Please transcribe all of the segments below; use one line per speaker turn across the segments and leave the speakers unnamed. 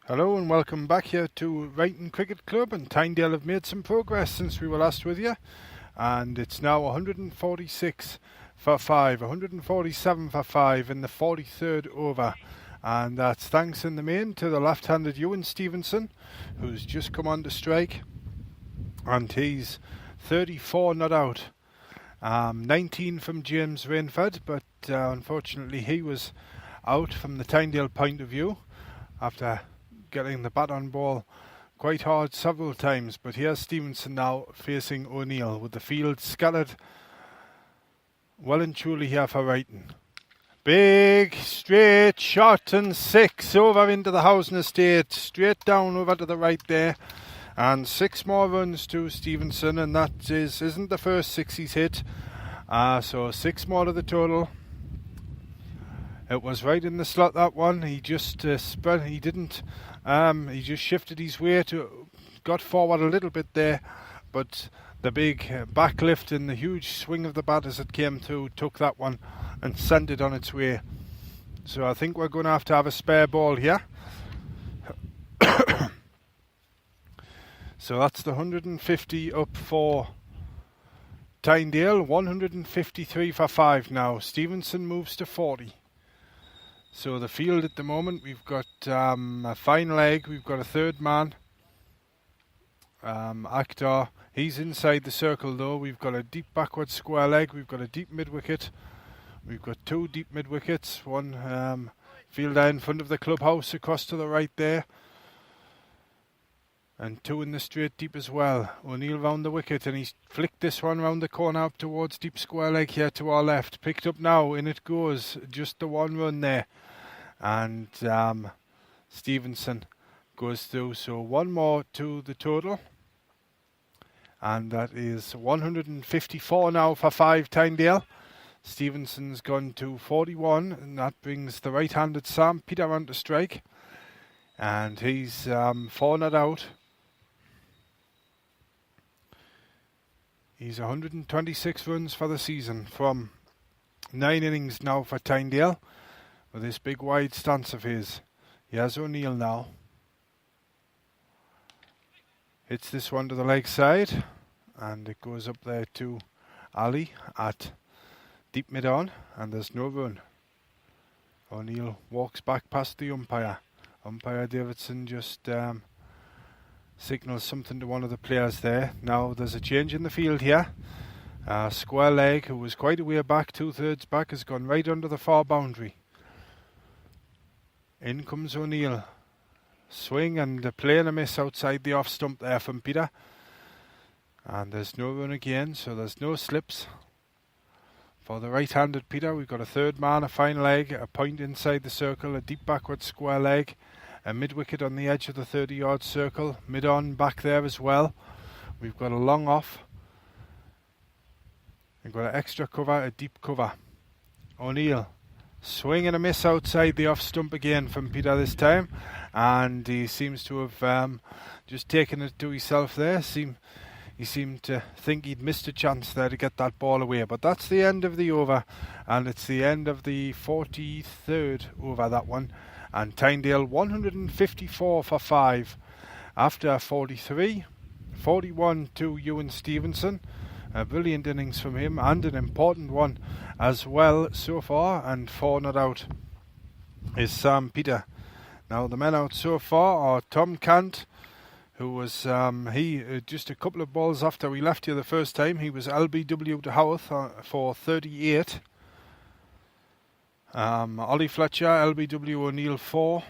Hello and welcome back here to Ryton Cricket Club, and Tynedale have made some progress since we were last with you, and it's now 146 for 5, 147 for 5 in the 43rd over, and that's thanks in the main to the left-handed Ewan Stevenson, who's just come on to strike, and he's 34 not out. 19 from James Rainford, but unfortunately he was out from the Tynedale point of view after getting the bat on ball quite hard several times. But here's Stevenson now facing O'Neill with the field scattered well and truly here for Ryton. Big straight shot and 6 over into the housing estate, straight down over to the right there, and 6 more runs to Stevenson, and that isn't the first 6 he's hit, so 6 more to the total. It was right in the slot, that one. He just spread. He didn't. He just shifted his weight, got forward a little bit there, but the big back lift and the huge swing of the bat as it came through took that one and sent it on its way. So I think we're going to have a spare ball here. So that's the 150 up for Tynedale, 153 for 5 now. Stevenson moves to 40. So the field at the moment, we've got a fine leg, we've got a third man, Akhtar, he's inside the circle though. We've got a deep backward square leg, we've got a deep mid wicket, we've got 2 deep mid wickets, one fielder in front of the clubhouse across to the right there, and 2 in the straight deep as well. O'Neill round the wicket, and he's flicked this one round the corner up towards deep square leg here to our left. Picked up now, in it goes, just the 1 run there. And Stevenson goes through, so 1 more to the total. And that is 154 now for 5 Tynedale. Stevenson's gone to 41, and that brings the right-handed Sam Peter on to strike. And he's 4 not out. He's 126 runs for the season from 9 innings now for Tynedale with this big wide stance of his. Here's O'Neill now. Hits this one to the leg side, and it goes up there to Ali at deep mid on, and there's no run. O'Neill walks back past the umpire. Umpire Davidson just signals something to one of the players there. Now there's a change in the field here. Square leg, who was quite a way back, 2/3 back, has gone right under the far boundary. In comes O'Neill. Swing and a play and a miss outside the off stump there from Peter. And there's no run again, so there's no slips. For the right-handed Peter, we've got a third man, a fine leg, a point inside the circle, a deep backward square leg, a mid-wicket on the edge of the 30-yard circle, mid-on back there as well. We've got a long off. We've got an extra cover, a deep cover. O'Neill, swing and a miss outside the off stump again from Peter this time. And he seems to have just taken it to himself there. He seemed to think he'd missed a chance there to get that ball away. But that's the end of the over, and it's the end of the 43rd over, that one. And Tynedale 154 for 5 after 43. 41 to Ewan Stevenson. A brilliant innings from him, and an important one as well so far. And 4 not out is Sam Peter. Now the men out so far are Tom Cant, who was just a couple of balls after we left here the first time. He was LBW to Howarth for 38. Ollie Fletcher, LBW O'Neill 4.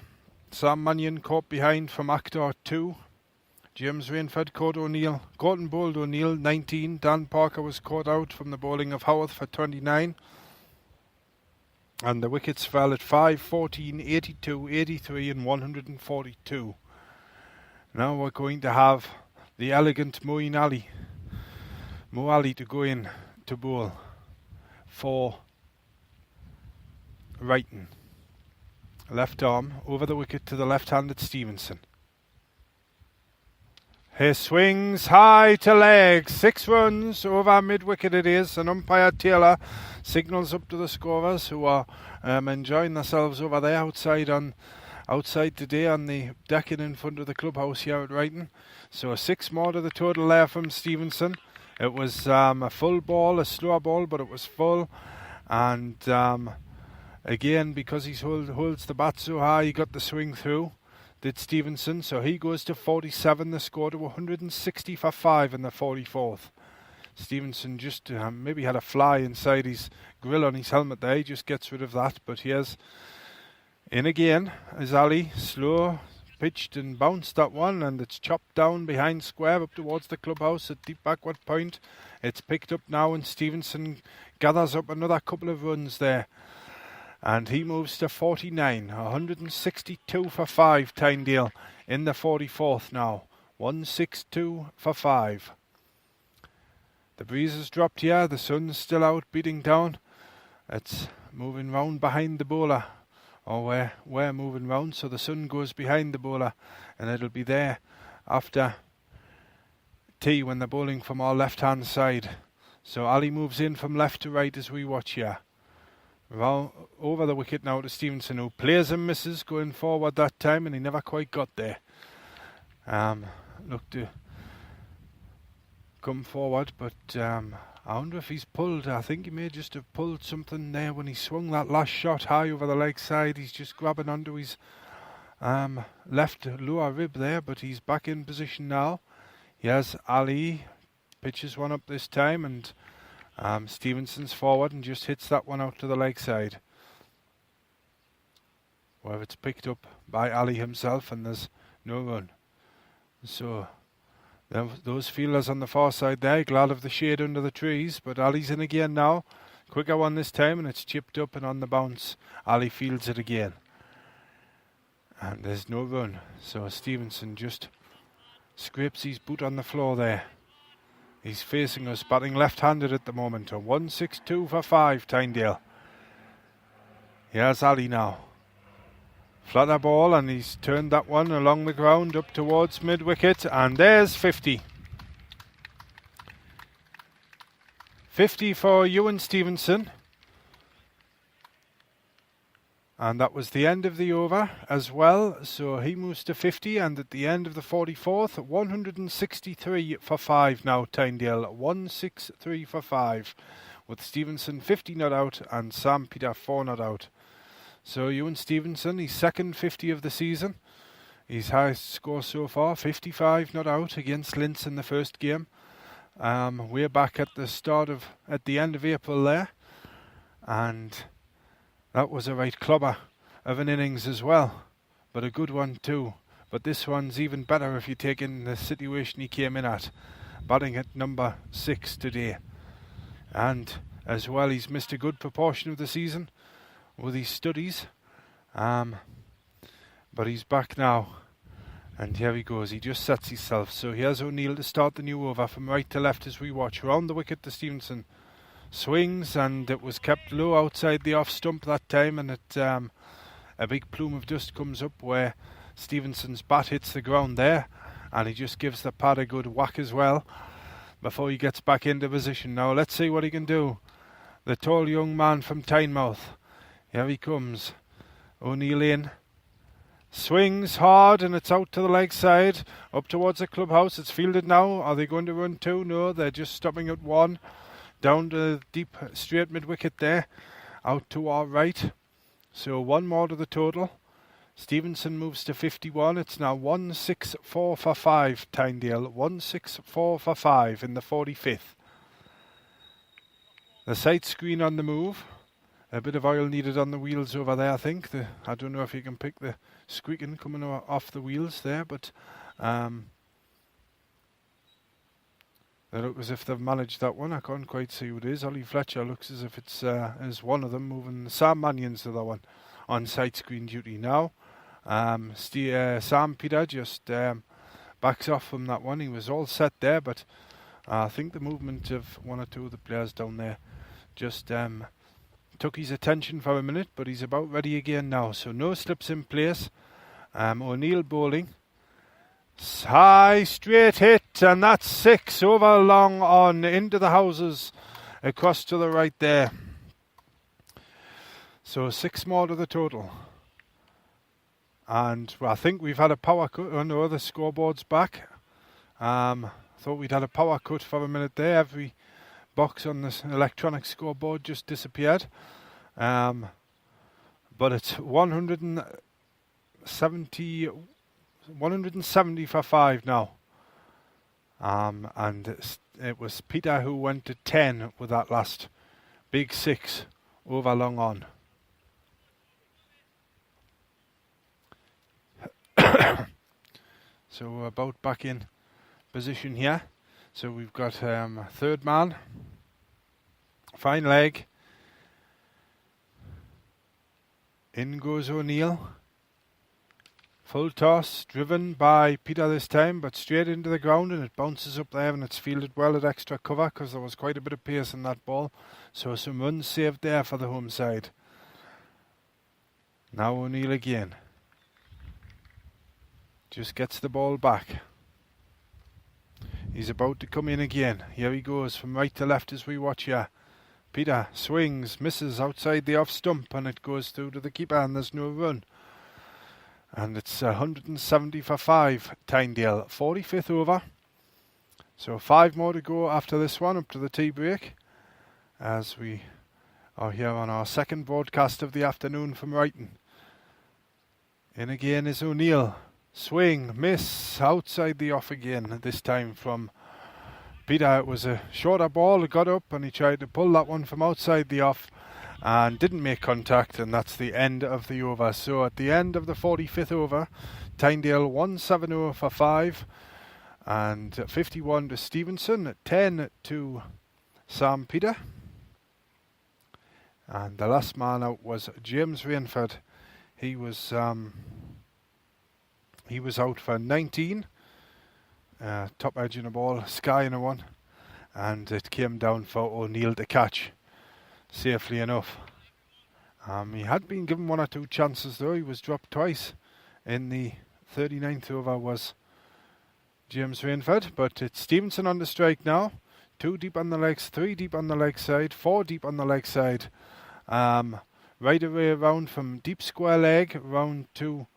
Sam Mannion caught behind from Akhtar 2. James Rainford caught O'Neill. Caught and bowled O'Neill 19. Dan Parker was caught out from the bowling of Howarth for 29. And the wickets fell at 5, 14, 82, 83 and 142. Now we're going to have the elegant Mo Ali to go in to bowl for Ryton. Left arm over the wicket to the left-handed Stevenson. He swings high to leg. 6 runs over mid-wicket it is, and umpire Taylor signals up to the scorers, who are enjoying themselves over there outside on outside today on the decking in front of the clubhouse here at Ryton. So 6 more to the total there from Stevenson. It was a full ball, a slow ball, but it was full. And again, because he holds the bat so high, he got the swing through, did Stevenson. So he goes to 47, the score to 160 for 5 in the 44th. Stevenson just maybe had a fly inside his grill on his helmet there. He just gets rid of that. But here's in again is Ali. Slow pitched and bounced that one, and it's chopped down behind square up towards the clubhouse at deep backward point. It's picked up now, and Stevenson gathers up another couple of runs there. And he moves to 49, 162 for 5, Tynedale in the 44th now. 162 for 5. The breeze has dropped here, the sun's still out beating down. It's moving round behind the bowler. Or we're moving round, so the sun goes behind the bowler, and it'll be there after tea when they're bowling from our left-hand side. So Ali moves in from left to right as we watch here. Round, over the wicket now to Stevenson, who plays and misses going forward that time, and he never quite got there. Looked to come forward, but I wonder if he's pulled. I think he may just have pulled something there when he swung that last shot high over the leg side. He's just grabbing onto his left lower rib there, but he's back in position now. Here's Ali, pitches one up this time, and Stevenson's forward and just hits that one out to the leg side, where it's picked up by Ali himself, and there's no run. So those fielders on the far side there, glad of the shade under the trees, but Ali's in again now. Quicker one this time, and it's chipped up and on the bounce. Ali fields it again. And there's no run. So Stevenson just scrapes his boot on the floor there. He's facing us, batting left-handed at the moment. A 162 for 5, Tynedale. Here's Ali now. Flatter ball, and he's turned that one along the ground up towards mid-wicket, and there's 50. 50 for Ewan Stevenson. And that was the end of the over as well, so he moves to 50, and at the end of the 44th, 163 for 5 now, Tynedale. 163 for 5, with Stevenson 50 not out and Sam Peter 4 not out. So Ewan Stevenson, his second 50 of the season. His highest score so far, 55 not out against Linz in the first game. We're back at the end of April there. And that was a right clobber of an innings as well. But a good one too. But this one's even better if you take in the situation he came in at. Batting at number 6 today. And as well, he's missed a good proportion of the season with his studies, but he's back now, and here he goes. He just sets himself. So here's O'Neill to start the new over from right to left as we watch. Round the wicket to Stevenson, swings, and it was kept low outside the off stump that time, and a big plume of dust comes up where Stevenson's bat hits the ground there, and he just gives the pad a good whack as well before he gets back into position. Now let's see what he can do. The tall young man from Tynemouth. Here he comes. O'Neill in. Swings hard, and it's out to the leg side. Up towards the clubhouse. It's fielded now. Are they going to run 2? No, they're just stopping at 1. Down to the deep straight mid-wicket there. Out to our right. So 1 more to the total. Stevenson moves to 51. It's now 164 for 5, Tynedale. 164 for 5 in the 45th. The sight screen on the move. A bit of oil needed on the wheels over there, I think. I don't know if you can pick the squeaking coming off the wheels there, but they look as if they've managed that one. I can't quite see who it is. Ollie Fletcher looks as if it's is one of them moving. Sam Mannion's the other one on sight screen duty now. Sam Peter just backs off from that one. He was all set there, but I think the movement of 1 or 2 of the players down there just took his attention for a minute, but he's about ready again now. So no slips in place. O'Neill bowling. High, straight hit, and that's 6 over long on into the houses across to the right there. So 6 more to the total. And I think we've had a power cut. Oh no, the scoreboard's back. Thought we'd had a power cut for a minute there. Every box on this electronic scoreboard just disappeared. But it's 170 for 5 now. And it was Peter who went to 10 with that last big 6 over long on. So we're about back in position here. So we've got third man, fine leg, in goes O'Neill, full toss, driven by Peter this time, but straight into the ground, and it bounces up there, and it's fielded well at extra cover because there was quite a bit of pace in that ball, so some runs saved there for the home side. Now O'Neill again, just gets the ball back. He's about to come in again. Here he goes from right to left as we watch here. Peter swings, misses outside the off stump, and it goes through to the keeper, and there's no run. And it's 170 for 5, Tynedale. 45th over. So 5 more to go after this one, up to the tea break, as we are here on our second broadcast of the afternoon from Ryton. In again is O'Neill. Swing, miss, outside the off again, this time from Peter. It was a shorter ball, it got up and he tried to pull that one from outside the off and didn't make contact, and that's the end of the over. So at the end of the 45th over, Tynedale 170 for 5 and 51 to Stevenson, 10 to Sam Peter. And the last man out was James Rainford. He was out for 19, top edge in a ball, sky in a one, and it came down for O'Neill to catch safely enough. He had been given 1 or 2 chances though. He was dropped twice. In the 39th over was James Rainford, but it's Stevenson on the strike now. 2 deep on the legs, 3 deep on the leg side, 4 deep on the leg side. Right away around from deep square leg, round to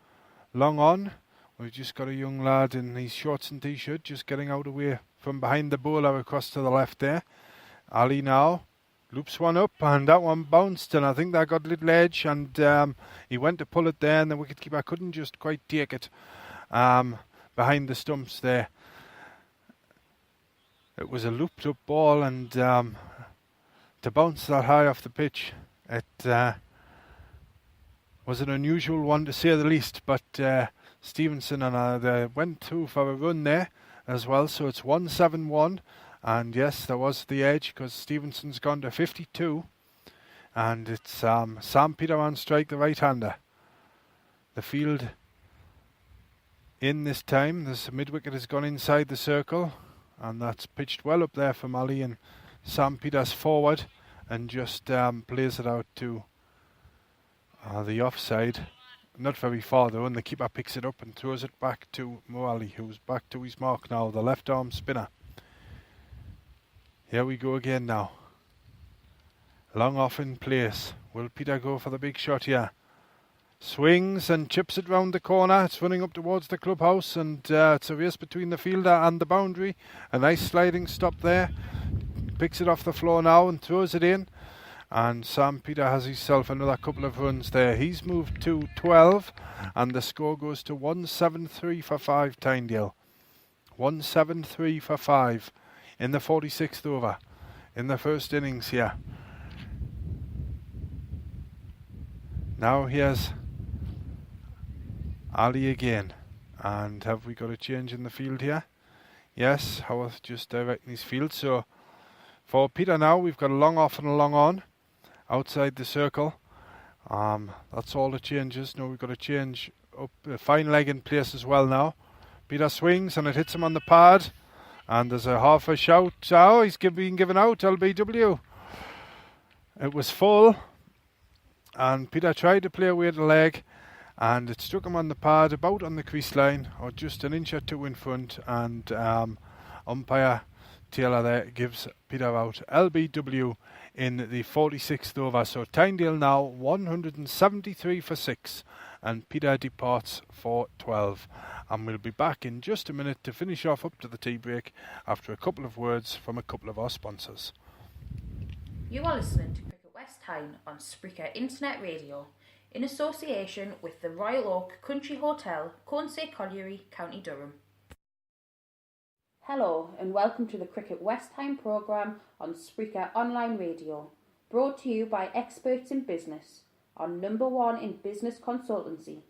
long on. We've just got a young lad in his shorts and t-shirt just getting out away from behind the bowler across to the left there. Ali now loops one up, and that one bounced, and I think that got a little edge, and he went to pull it there, and the wicketkeeper couldn't just quite take it behind the stumps there. It was a looped up ball, and to bounce that high off the pitch, it was an unusual one to say the least, but Stevenson and they went through for a run there as well, so it's 171, and yes, there was the edge because Stevenson's gone to 52, and it's Sam Peter on strike, the right-hander. The field in this time, this mid-wicket has gone inside the circle, and that's pitched well up there from Ali, and Sam Peter's forward and just plays it out to the offside. Not very far though, and the keeper picks it up and throws it back to Moali, who's back to his mark now, the left arm spinner. Here we go again now. Long off in place. Will Peter go for the big shot here? Swings and chips it round the corner. It's running up towards the clubhouse, and it's a race between the fielder and the boundary. A nice sliding stop there. Picks it off the floor now and throws it in. And Sam Peter has himself another couple of runs there. He's moved to 12, and the score goes to 173 for 5, Tynedale. 173 for 5 in the 46th over, in the first innings here. Now here's Ali again. And have we got a change in the field here? Yes, Howarth just directing his field. So for Peter now, we've got a long off and a long on outside the circle. That's all the changes. Now we've got to change up a fine leg in place as well now. Peter swings and it hits him on the pad, and there's a half a shout. Oh, he's being given out, LBW. It was full, and Peter tried to play away the leg, and it struck him on the pad about on the crease line, or just an inch or two in front, and umpire Taylor there gives Peter out. LBW in the 46th over. So Tynedale now 173 for 6 and Peter departs for 12. And we'll be back in just a minute to finish off up to the tea break after a couple of words from a couple of our sponsors.
You are listening to Cricket West Tyne on Spreaker Internet Radio in association with the Royal Oak Country Hotel, Colnesay Colliery, County Durham. Hello and welcome to the Cricket West Tyne programme on Spreaker Online Radio, brought to you by Experts in Business, on number one in business consultancy.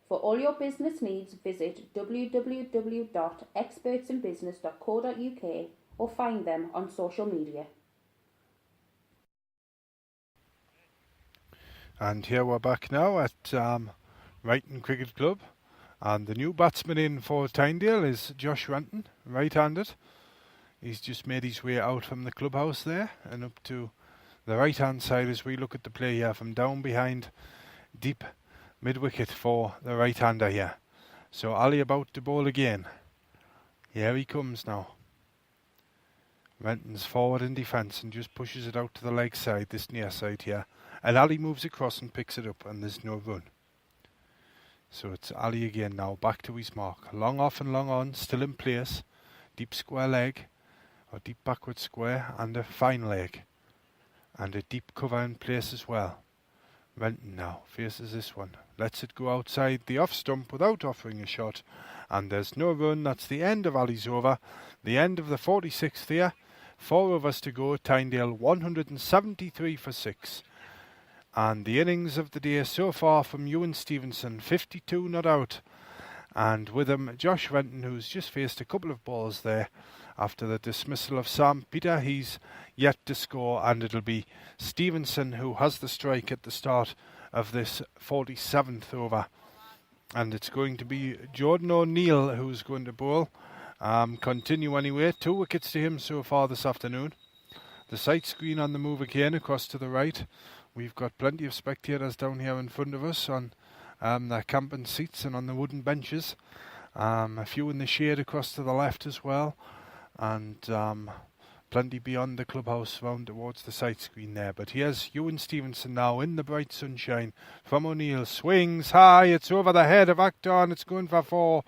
For all your business needs, visit www.expertsinbusiness.co.uk or find them on social media.
And here we're back now at Ryton Cricket Club. And the new batsman in for Tynedale is Josh Ryton, right-handed. He's just made his way out from the clubhouse there and up to the right-hand side as we look at the play here from down behind deep mid-wicket for the right-hander here. So Ali about to bowl again. Here he comes now. Renton's forward in defence and just pushes it out to the leg side, this near side here. And Ali moves across and picks it up and there's no run. So it's Ali again now, back to his mark. Long off and long on, still in place. Deep square leg, or deep backward square, and a fine leg. And a deep cover in place as well. Renton now faces this one. Lets it go outside the off stump without offering a shot. And there's no run. That's the end of Ali's over. The end of the 46th here. 4 overs to go. Tynedale 173 for 6. And the innings of the day so far from Ewan Stevenson, 52 not out. And with him, Josh Renton, who's just faced a couple of balls there after the dismissal of Sam Peter. He's yet to score, and it'll be Stevenson who has the strike at the start of this 47th over. And it's going to be Jordan O'Neill who's going to bowl. Continue anyway. 2 wickets to him so far this afternoon. The sight screen on the move again across to the right. We've got plenty of spectators down here in front of us on their camping seats and on the wooden benches. A few in the shade across to the left as well. And plenty beyond the clubhouse round towards the sight screen there. But here's Ewan Stevenson now in the bright sunshine from O'Neill. Swings high, it's over the head of Akhtar and it's going for 4.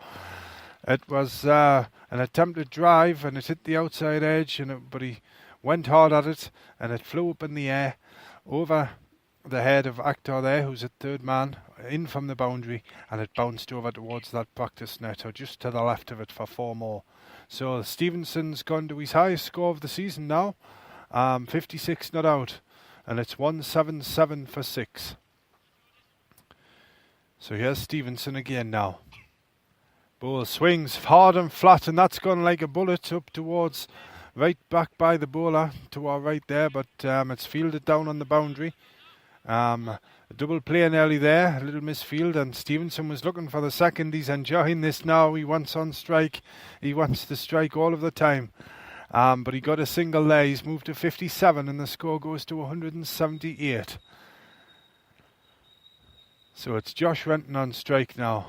It was an attempted drive and it hit the outside edge, but he went hard at it and it flew up in the air over the head of Akhtar there, who's at third man, in from the boundary, and it bounced over towards that practice net, or just to the left of it for 4 more. So Stevenson's gone to his highest score of the season now, 56 not out, and it's 177 for 6. So here's Stevenson again now. Ball swings hard and flat, and that's gone like a bullet up towards right back by the bowler to our right there, but it's fielded down on the boundary. A double play nearly there, a little misfield, and Stevenson was looking for the second. He's enjoying this now. He wants on strike. He wants to strike all of the time. But he got a single there. He's moved to 57 and the score goes to 178. So it's Josh Renton on strike now.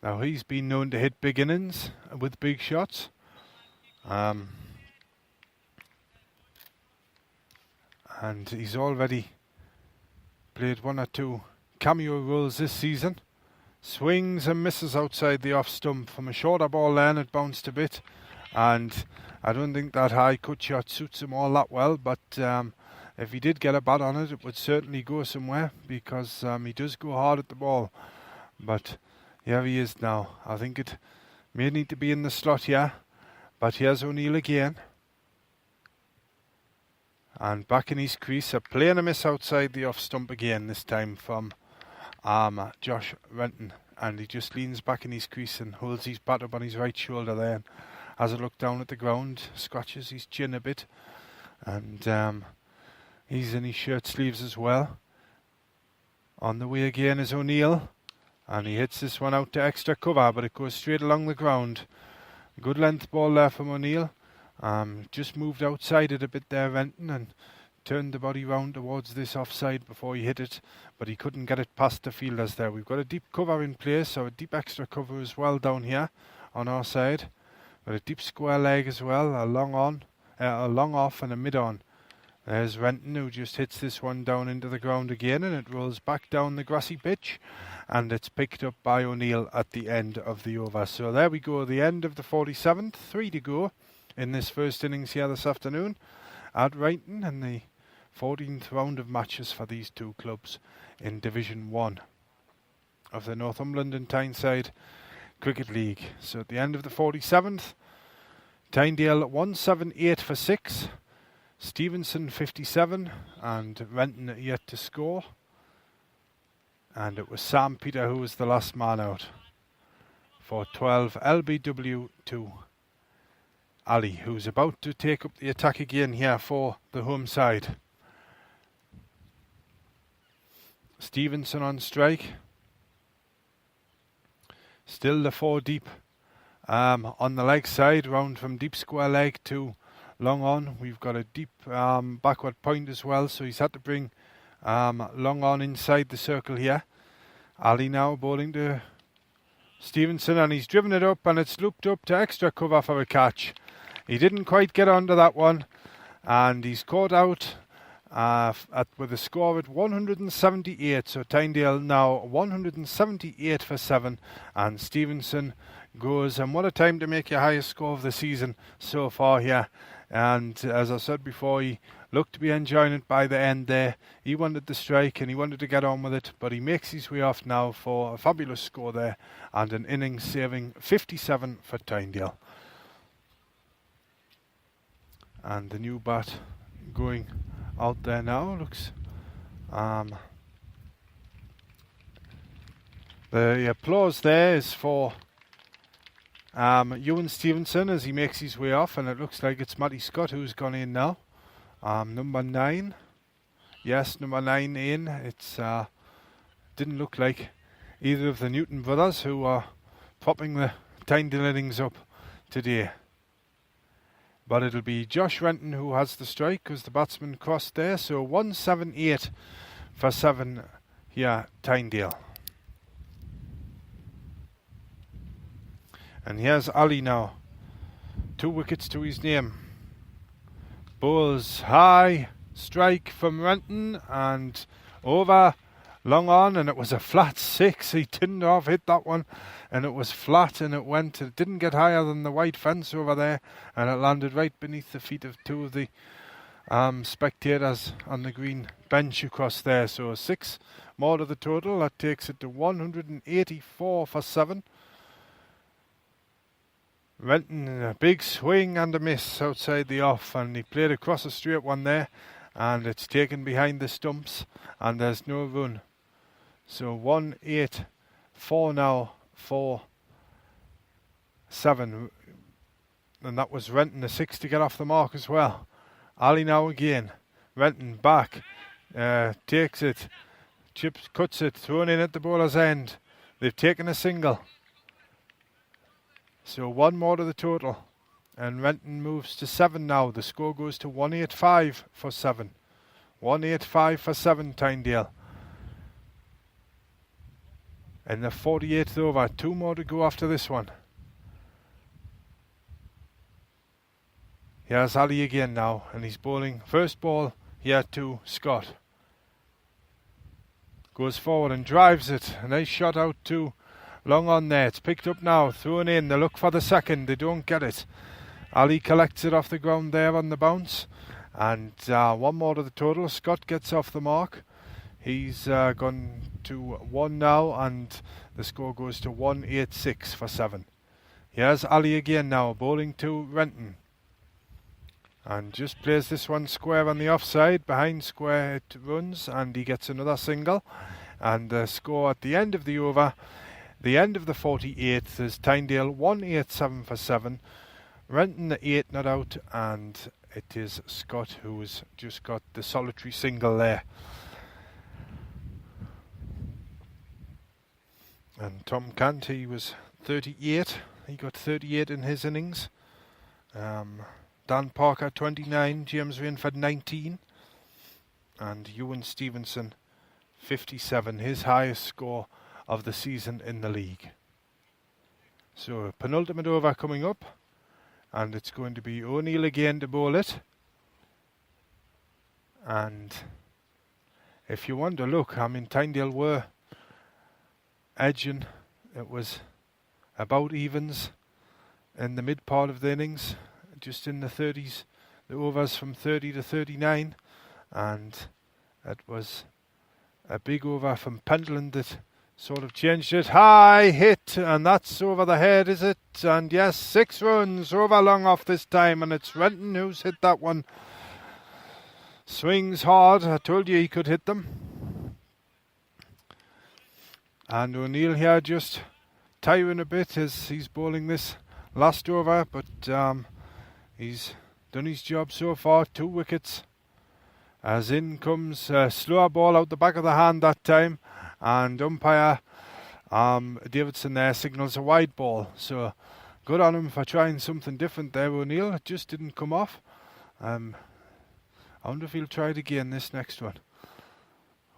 Now he's been known to hit big innings with big shots. And he's already played 1 or 2 cameo roles this season. Swings and misses outside the off stump from a shorter ball there, and it bounced a bit. And I don't think that high cut shot suits him all that well, but if he did get a bat on it, it would certainly go somewhere, because he does go hard at the ball. But here he is now. I think it may need to be in the slot here. But here's O'Neill again. And back in his crease, a play and a miss outside the off stump again, this time from Josh Renton. And he just leans back in his crease and holds his bat up on his right shoulder there. And has a look down at the ground, scratches his chin a bit. And he's in his shirt sleeves as well. On the way again is O'Neill. And he hits this one out to extra cover, but it goes straight along the ground. Good length ball there from O'Neill. Just moved outside it a bit there, Renton, and turned the body round towards this offside before he hit it, but he couldn't get it past the fielders there. We've got a deep cover in place, or a deep extra cover as well down here on our side. Got a deep square leg as well, a long off and a mid on. There's Renton, who just hits this one down into the ground again, and it rolls back down the grassy pitch, and it's picked up by O'Neill at the end of the over. So there we go, the end of the 47th, 3 to go in this first innings here this afternoon at Ryton, in the 14th round of matches for these two clubs in Division 1 of the Northumberland and Tyneside Cricket League. So at the end of the 47th, Tynedale 178 for 6, Stevenson 57, and Renton yet to score. And it was Sam Peter who was the last man out for 12 LBW to Ali, who's about to take up the attack again here for the home side. Stevenson on strike. Still the 4 deep on the leg side, round from deep square leg to long on. We've got a deep backward point as well, so he's had to bring long on inside the circle here. Ali now bowling to Stevenson, and he's driven it up, and it's looped up to extra cover for a catch. He didn't quite get onto that one, and he's caught out with a score at 178. So Tynedale now 178 for 7, and Stevenson goes, and what a time to make your highest score of the season so far here. And as I said before, he looked to be enjoying it by the end there. He wanted the strike and he wanted to get on with it, but he makes his way off now for a fabulous score there and an innings saving 57 for Tynedale. And the new bat going out there now looks the applause there is for Ewan Stevenson as he makes his way off, and it looks like it's Matty Scott who's gone in now. Number 9. Yes, number 9 in. It's didn't look like either of the Newton brothers who are propping the Tynedale innings up today. But it'll be Josh Renton who has the strike because the batsman crossed there. So 178 for 7 here, Tynedale. And here's Ali now. 2 wickets to his name. Bowls high, strike from Renton and over, long on, and it was a flat 6. He didn't half hit that one, and it was flat, and it didn't get higher than the white fence over there, and it landed right beneath the feet of 2 of the spectators on the green bench across there. So 6 more to the total. That takes it to 184 for 7. Renton, a big swing and a miss outside the off, and he played across a straight one there, and it's taken behind the stumps, and there's no run. So 184 now for 7, and that was Renton, a 6 to get off the mark as well. Ali now again. Renton back, takes it, chips, cuts it, thrown in at the bowler's end. They've taken a single. So 1 more to the total, and Renton moves to 7 now. The score goes to 185 for 7. 185 for 7, Tynedale. And the 48th over, 2 more to go after this one. Here's Ali again now, and he's bowling first ball here to Scott. Goes forward and drives it. A nice shot out to long on there. It's picked up now, thrown in. They look for the second. They don't get it. Ali collects it off the ground there on the bounce. And 1 more to the total. Scott gets off the mark. He's gone to 1 now, and the score goes to 186 for 7. Here's Ali again now, bowling to Renton. And just plays this one square on the offside. Behind square it runs, and he gets another single. And the score at the end of the over, the end of the 48th, is Tynedale 187 for 7. Renton the 8 not out, and it is Scott who's just got the solitary single there. And Tom Cant, he was 38. He got 38 in his innings. Dan Parker 29, James Rainford 19, and Ewan Stevenson 57, his highest score of the season in the league. So a penultimate over coming up, and it's going to be O'Neill again to bowl it. And if you want to look, I mean, Tynedale were edging. It was about evens in the mid part of the innings, just in the 30s, the overs from 30 to 39, and it was a big over from Pentland that sort of changed it. High hit, and that's over the head, is it? And yes, 6 runs over long off this time, and it's Ryton who's hit that one. Swings hard, I told you he could hit them. And O'Neill here just tiring a bit as he's bowling this last over, but he's done his job so far. 2 wickets. As in comes a slower ball out the back of the hand that time, and umpire Davidson there signals a wide ball. So good on him for trying something different there, O'Neill. It just didn't come off. I wonder if he'll try it again this next one.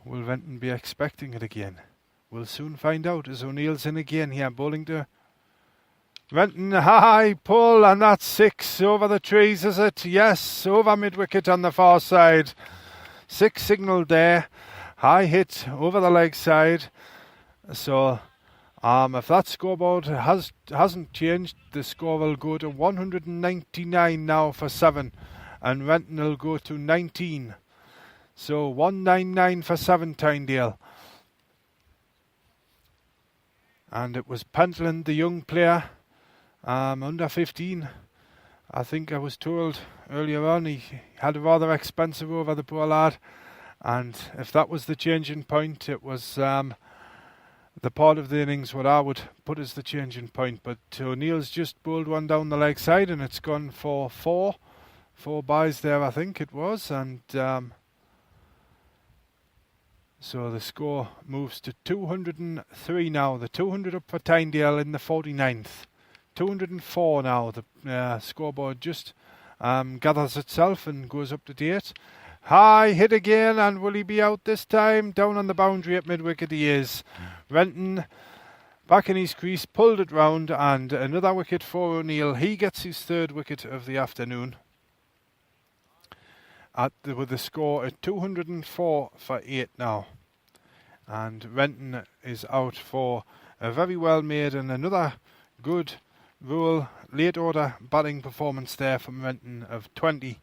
Will Ryton be expecting it again? We'll soon find out as O'Neill's in again here, bowling to Ryton. High pull, and that's 6 over the trees, is it? Yes, over mid-wicket on the far side. 6 signalled there. High hit over the leg side. So if that scoreboard hasn't changed, the score will go to 199 now for 7, and Ryton will go to 19. So 199 for 7, Tynedale. And it was Pentland, the young player, under 15. I think I was told earlier on he had a rather expensive over, the poor lad. And if that was the changing point, it was the part of the innings what I would put as the changing point. But O'Neill's just bowled one down the leg side, and it's gone for 4 byes there, I think it was. And so the score moves to 203 now. The 200 up for Tynedale in the 49th. 204 now. The scoreboard just gathers itself and goes up to date. High hit again, and will he be out this time? Down on the boundary at mid-wicket he is. Ryton back in his crease, pulled it round, and another wicket for O'Neill. He gets his 3rd wicket of the afternoon. With the score at 204 for 8 now. And Ryton is out for a very well made and another good rural late order batting performance there from Ryton of 20.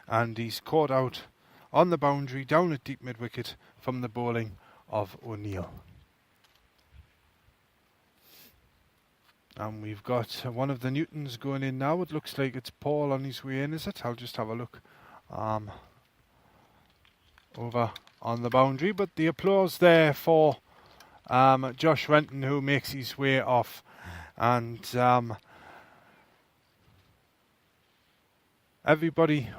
And he's caught out on the boundary down at deep mid-wicket from the bowling of O'Neill. And we've got one of the Newtons going in now. It looks like it's Paul on his way in, is it? I'll just have a look. Over on the boundary, but the applause there for Josh Ryton, who makes his way off. And everybody,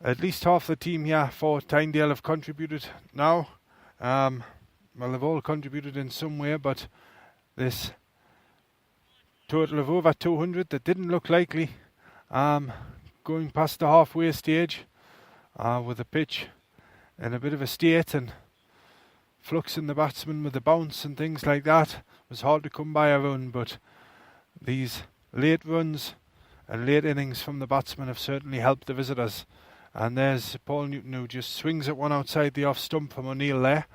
at least half the team here for Tynedale have contributed now. Well, they've all contributed in some way, but this total of over 200 that didn't look likely going past the halfway stage. With the pitch in a bit of a state and flux in the batsman with the bounce and things like that, it was hard to come by a run, but these late runs and late innings from the batsman have certainly helped the visitors. And there's Paul Newton, who just swings at one outside the off stump from O'Neill there,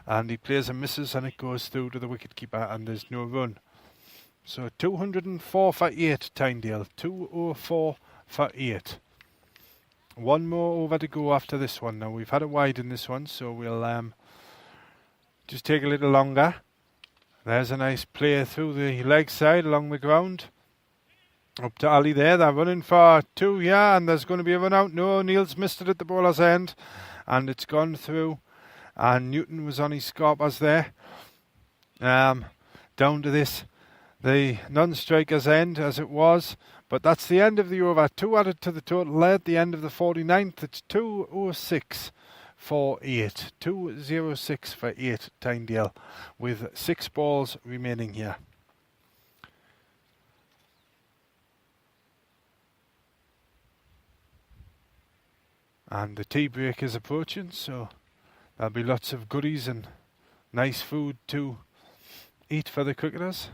and he plays and misses, and it goes through to the wicketkeeper, and there's no run. So 204 for 8, Tynedale. 204 for 8. One more over to go after this one. Now we've had a wide in this one, so we'll just take a little longer. There's a nice play through the leg side along the ground. Up to Ali there. They're running for 2, yeah, and there's going to be a run out. No, O'Neill's missed it at the bowler's end, and it's gone through. And Newton was on his scarpers there. Down to this, the non-striker's end as it was. But that's the end of the over. 2 added to the total there at the end of the 49th. It's 206 for 8. 206 for 8, Tynedale, with 6 balls remaining here. And the tea break is approaching, so there'll be lots of goodies and nice food to eat for the cricketers.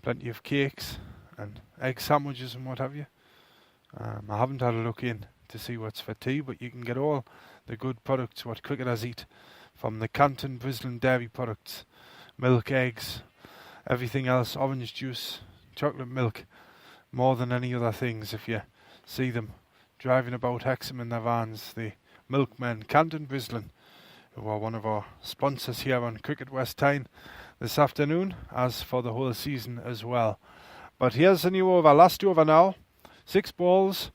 Plenty of cakes and egg sandwiches and what have you. I haven't had a look in to see what's for tea, but you can get all the good products what cricketers eat from the Canton Brisland dairy products, milk, eggs, everything else, orange juice, chocolate milk, more than any other things. If you see them driving about Hexham in their vans, the milkmen, Canton Brisland, who are one of our sponsors here on Cricket West Tyne this afternoon, as for the whole season as well. But here's the new over, last over now, 6 balls.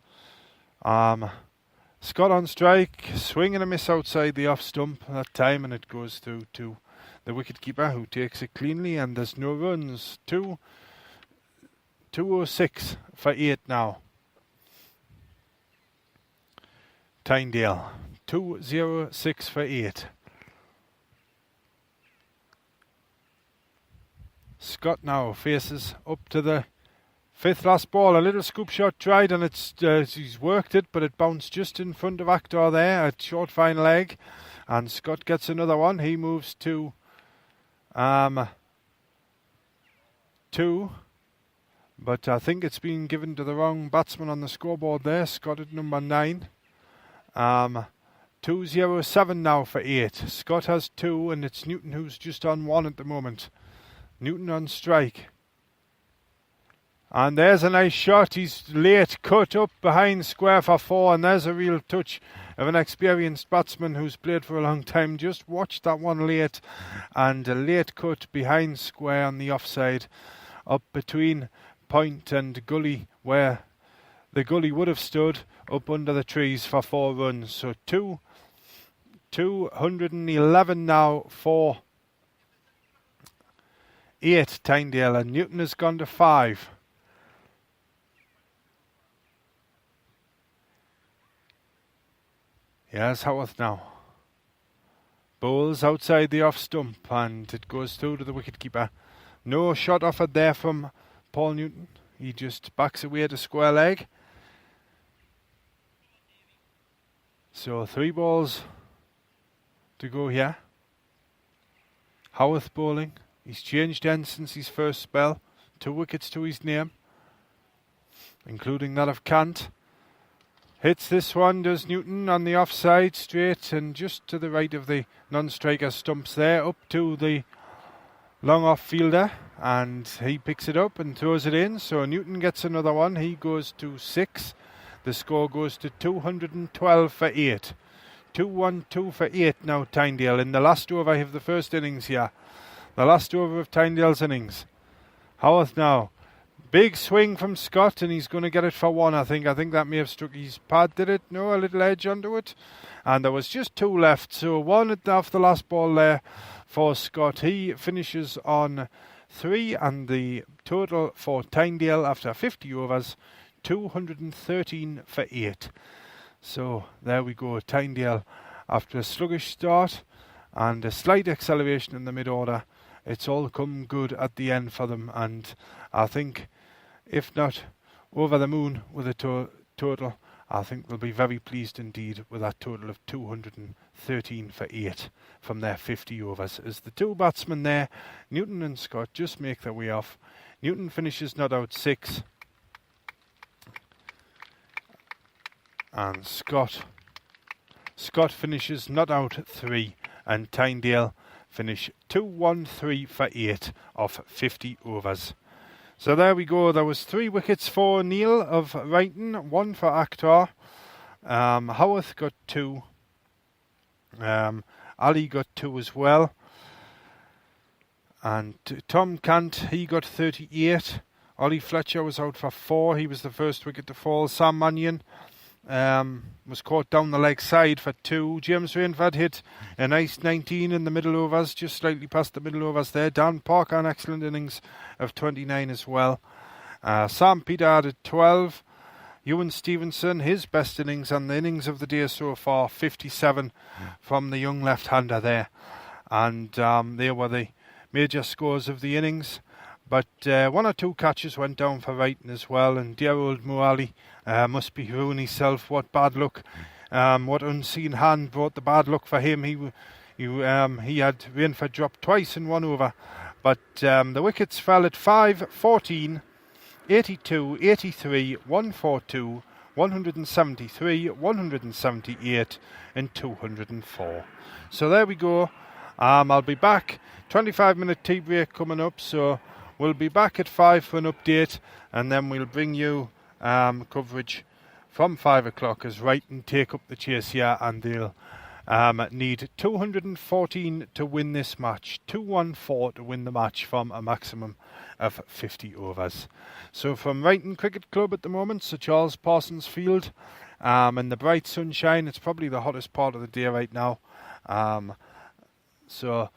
Scott on strike, swing and a miss outside the off stump that time, and it goes through to the wicket-keeper, who takes it cleanly, and there's no runs. 206 for 8 now. Tynedale, 206 for 8. Scott now faces up to the 5th last ball. A little scoop shot tried, and he's worked it, but it bounced just in front of Actor there at short fine leg, and Scott gets another one. He moves to 2, but I think it's been given to the wrong batsman on the scoreboard there. Scott at number 9. 207 now for 8. Scott has 2, and it's Newton who's just on 1 at the moment. Newton on strike. And there's a nice shot. He's late, cut up behind square for 4, and there's a real touch of an experienced batsman who's played for a long time. Just watched that one late, and a late cut behind square on the offside, up between point and gully, where the gully would have stood, up under the trees for 4 runs. So 211 now for 8 Tynedale, and Newton has gone to 5. Here's Howarth now. Bowls outside the off stump, and it goes through to the wicket-keeper. No shot offered there from Paul Newton. He just backs away to square leg. So 3 balls to go here. Howarth bowling. He's changed ends since his first spell. 2 wickets to his name, including that of Kant. Hits this one, does Newton, on the offside, straight and just to the right of the non-striker stumps there, up to the long-off fielder, and he picks it up and throws it in. So Newton gets another one. He goes to 6. The score goes to 212 for 8. 212 for 8 now, Tynedale, in the last over of the first innings here. The last over of Tynedale's innings. Howarth now. Big swing from Scott, and he's going to get it for 1, I think. I think that may have struck his pad, did it? No, a little edge onto it. And there was just 2 left, so 1 off the last ball there for Scott. He finishes on 3, and the total for Tynedale after 50 overs, 213 for 8. So there we go, Tynedale after a sluggish start and a slight acceleration in the mid-order. It's all come good at the end for them, and I think, if not over the moon with a total, I think they'll be very pleased indeed with that total of 213 for 8 from their 50 overs. As the 2 batsmen there, Newton and Scott, just make their way off. Newton finishes not out 6, and Scott finishes not out 3, and Tynedale finish 213 for 8 off 50 overs. So there we go. There was 3 wickets for Neil of Ryton, 1 for Actor. Howarth got 2. Ali got 2 as well. And Tom Cant, he got 38. Ollie Fletcher was out for 4. He was the first wicket to fall. Sam Mannion was caught down the leg side for 2. James Rainford hit a nice 19 in the middle overs, just slightly past the middle overs there. Dan Parker, an excellent innings of 29 as well. Sam Peter added 12. Ewan Stevenson, his best innings and the innings of the day so far, 57 from the young left-hander there. And they were the major scores of the innings. But 1 or 2 catches went down for Ryton as well, and dear old Moali must be ruining himself. What bad luck. What unseen hand brought the bad luck for him. He had Rainford dropped twice in 1 over. But the wickets fell at 5, 14, 82, 83, 142, 173, 178 and 204. So there we go. I'll be back. 25-minute tea break coming up, so we'll be back at 5 for an update, and then we'll bring you coverage from 5 o'clock as Ryton take up the chase here, and they'll need 214 to win this match, 214 to win the match from a maximum of 50 overs. So from Ryton Cricket Club at the moment, Sir Charles Parsons Field, in the bright sunshine. It's probably the hottest part of the day right now. So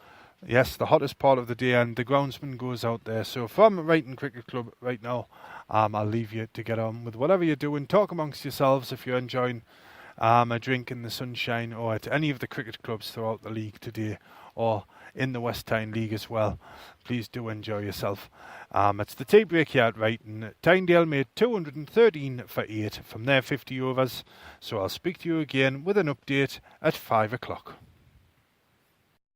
yes, the hottest part of the day, and the groundsman goes out there. So from Ryton Cricket Club right now, I'll leave you to get on with whatever you're doing. Talk amongst yourselves if you're enjoying a drink in the sunshine, or at any of the cricket clubs throughout the league today, or in the West Tyne League as well. Please do enjoy yourself. It's the tea break here at Ryton. Tynedale made 213 for 8 from their 50 overs. So I'll speak to you again with an update at 5 o'clock.